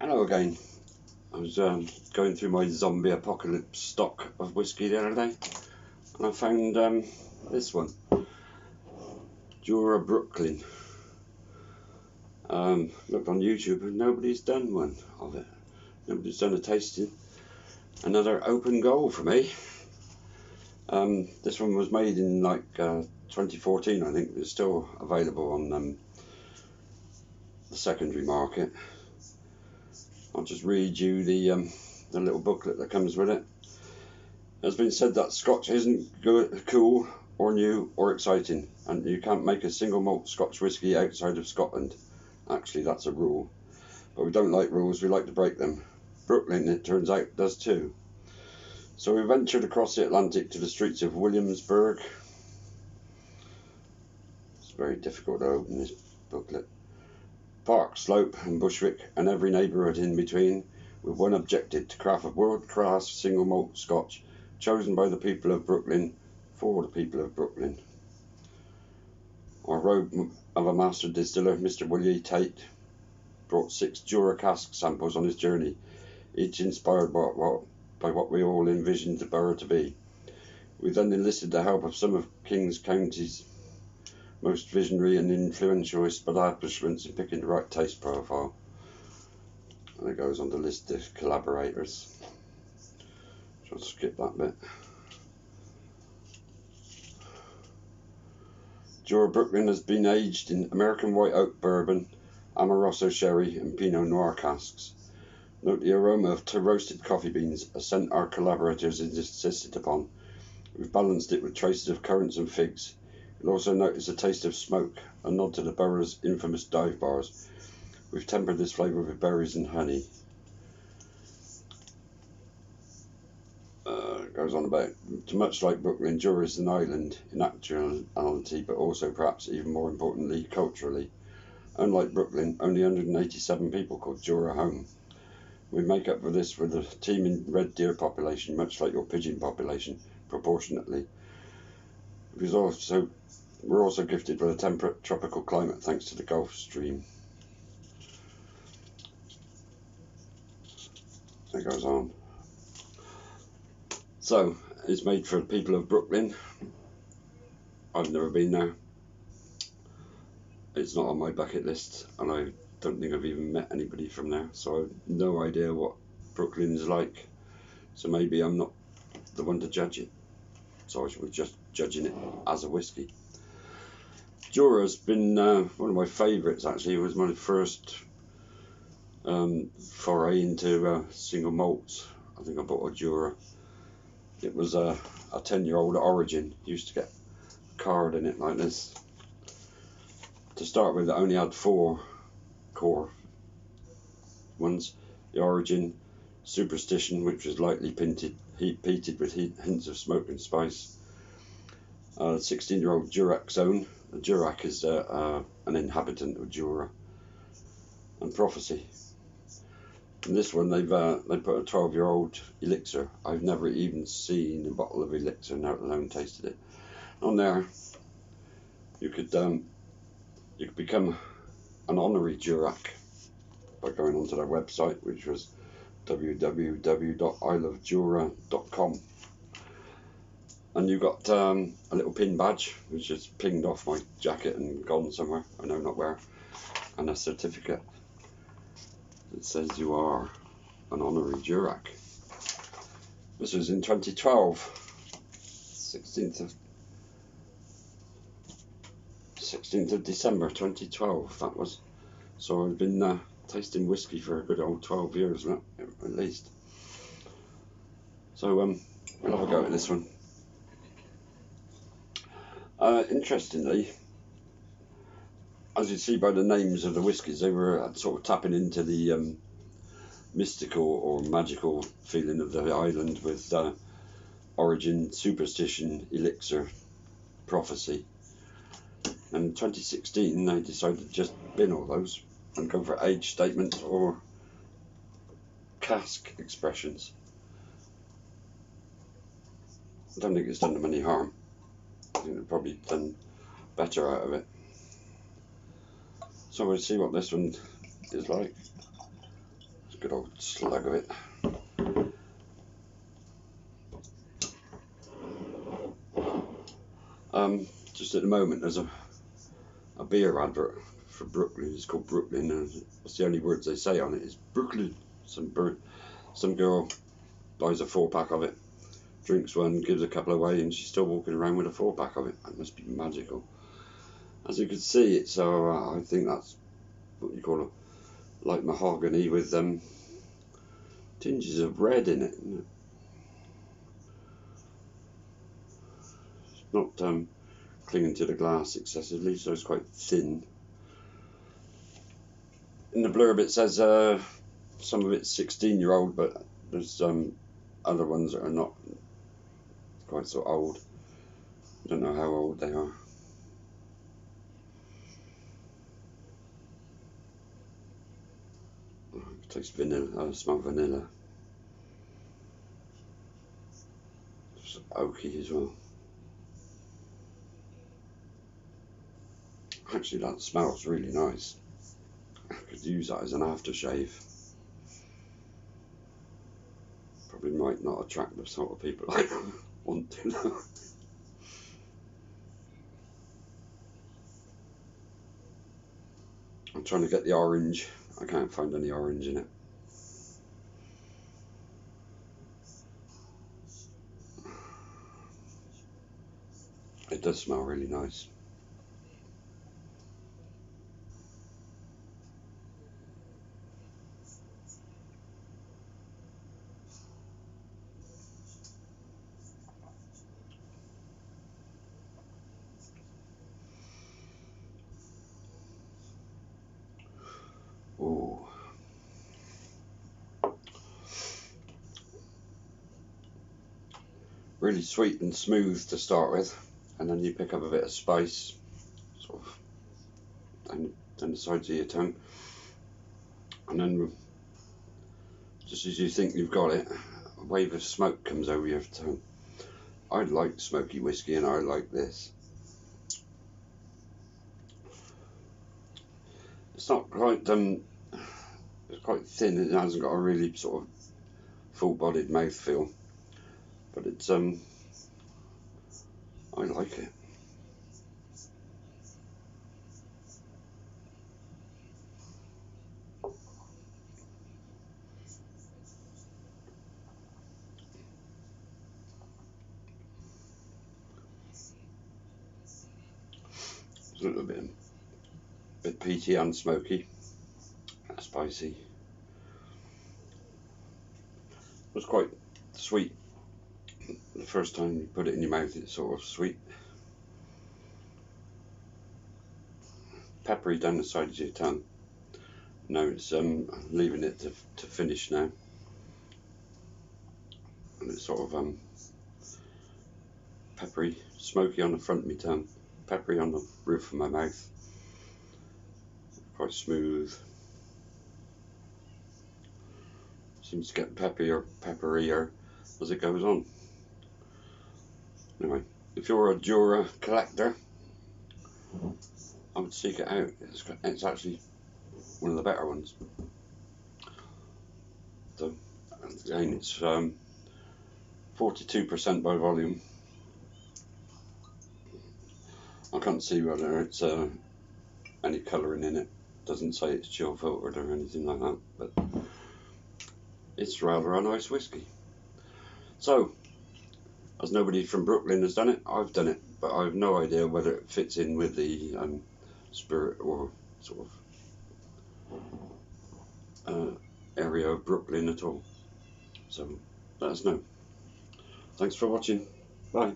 Hello again. I was going through my zombie apocalypse stock of whiskey the other day, and I found this one, Jura Brooklyn. Looked on YouTube and nobody's done one of it. Nobody's done a tasting. Another open goal for me. This one was made in like 2014, I think. It's still available on the secondary market. I'll just read you the little booklet that comes with it. It has been said that Scotch isn't good, cool or new or exciting, and you can't make a single malt Scotch whisky outside of Scotland. Actually, that's a rule, but we don't like rules, we like to break them. Brooklyn, it turns out, does too. So we ventured across the Atlantic to the streets of Williamsburg. It's very difficult to open this booklet. Park Slope and Bushwick and every neighbourhood in between, with one objective: to craft a world-class single malt Scotch chosen by the people of Brooklyn for the people of Brooklyn. Our road of a master distiller, Mr. Willie Tate, brought 6 Jura cask samples on his journey, each inspired by what we all envisioned the borough to be. We then enlisted the help of some of Kings County's most visionary and influential establishments in picking the right taste profile. And it goes on to list the collaborators. So I'll skip that bit. Jura Brooklyn has been aged in American white oak bourbon, Amoroso sherry and Pinot Noir casks. Note the aroma to roasted coffee beans, a scent our collaborators insisted upon. We've balanced it with traces of currants and figs. You'll also notice a taste of smoke, a nod to the borough's infamous dive bars. We've tempered this flavour with berries and honey. It goes on about, much like Brooklyn, Jura is an island in actuality, but also perhaps even more importantly, culturally. Unlike Brooklyn, only 187 people called Jura home. We make up for this with a teeming red deer population, much like your pigeon population, proportionately. We're also gifted with a temperate tropical climate thanks to the Gulf Stream. It goes on. So, it's made for the people of Brooklyn. I've never been there. It's not on my bucket list, and I don't think I've even met anybody from there, so I've no idea what Brooklyn is like. So maybe I'm not the one to judge it. So I was just judging it as a whiskey. Jura's been one of my favourites actually. It was my first foray into single malts. I think I bought a Jura. It was a 10-year-old Origin. Used to get a card in it like this. To start with, it only had 4 core ones. The Origin, Superstition, which was lightly peated with hints of smoke and spice. 16-year-old Durac Zone. The Durac is an inhabitant of Jura. And Prophecy. In this one, they put a 12-year-old Elixir. I've never even seen a bottle of Elixir, let alone tasted it. On there, you could become an honorary Durac by going onto their website, which was www.ilovejura.com. And you got a little pin badge, which is pinged off my jacket and gone somewhere, I know not where, and a certificate that says you are an honorary Durac. This was in 2012, 16th of December 2012 that was. So I've been tasting whiskey for a good old 12 years now, at least. So we'll have a go at this one. Interestingly, as you see by the names of the whiskies, they were sort of tapping into the mystical or magical feeling of the island with Origin, Superstition, Elixir, Prophecy. And in 2016 they decided to just bin all those and go for age statements or cask expressions. I don't think it's done them any harm. I think they've probably done better out of it. So we'll see what this one is like. Let's Good old slug of it. Just at the moment there's a beer advert for Brooklyn. It's called Brooklyn, and that's the only words they say on it is Brooklyn. Some girl buys a 4-pack of it, drinks one, gives a couple away, and she's still walking around with a 4-pack of it. That must be magical. As you can see, it's I think that's what you call a light mahogany with tinges of red in it. Isn't it? It's not clinging to the glass excessively, so it's quite thin. In the blurb it says some of it's 16-year-old, but there's other ones that are not quite so old. I don't know how old they are. It tastes vanilla. I smell vanilla. It's oaky as well. Actually, that smells really nice. I could use that as an aftershave. Probably might not attract the sort of people I want to know. I'm trying to get the orange. I can't find any orange in it. It does smell really nice. Ooh. Really sweet and smooth to start with, and then you pick up a bit of spice sort of down the sides of your tongue, and then just as you think you've got it, a wave of smoke comes over your tongue. I like smoky whiskey, and I like this. It's not quite it's quite thin. It hasn't got a really sort of full-bodied mouthfeel, but it's I like it. It's a little bit peaty and smoky, spicy. It was quite sweet. The first time you put it in your mouth, it's sort of sweet. Peppery down the side of your tongue. Now it's leaving it to finish now. And it's sort of peppery, smoky on the front of my tongue, peppery on the roof of my mouth. Quite smooth. Seems to get pepperier as it goes on. Anyway, if you're a Jura collector, I would seek it out. It's actually one of the better ones. So again, it's 42% by volume. I can't see whether it's any colouring in it. Doesn't say it's chill filtered or anything like that, but it's rather a nice whiskey. So, as nobody from Brooklyn has done it, I've done it, but I have no idea whether it fits in with the spirit or sort of area of Brooklyn at all. So let us know. Thanks for watching. Bye.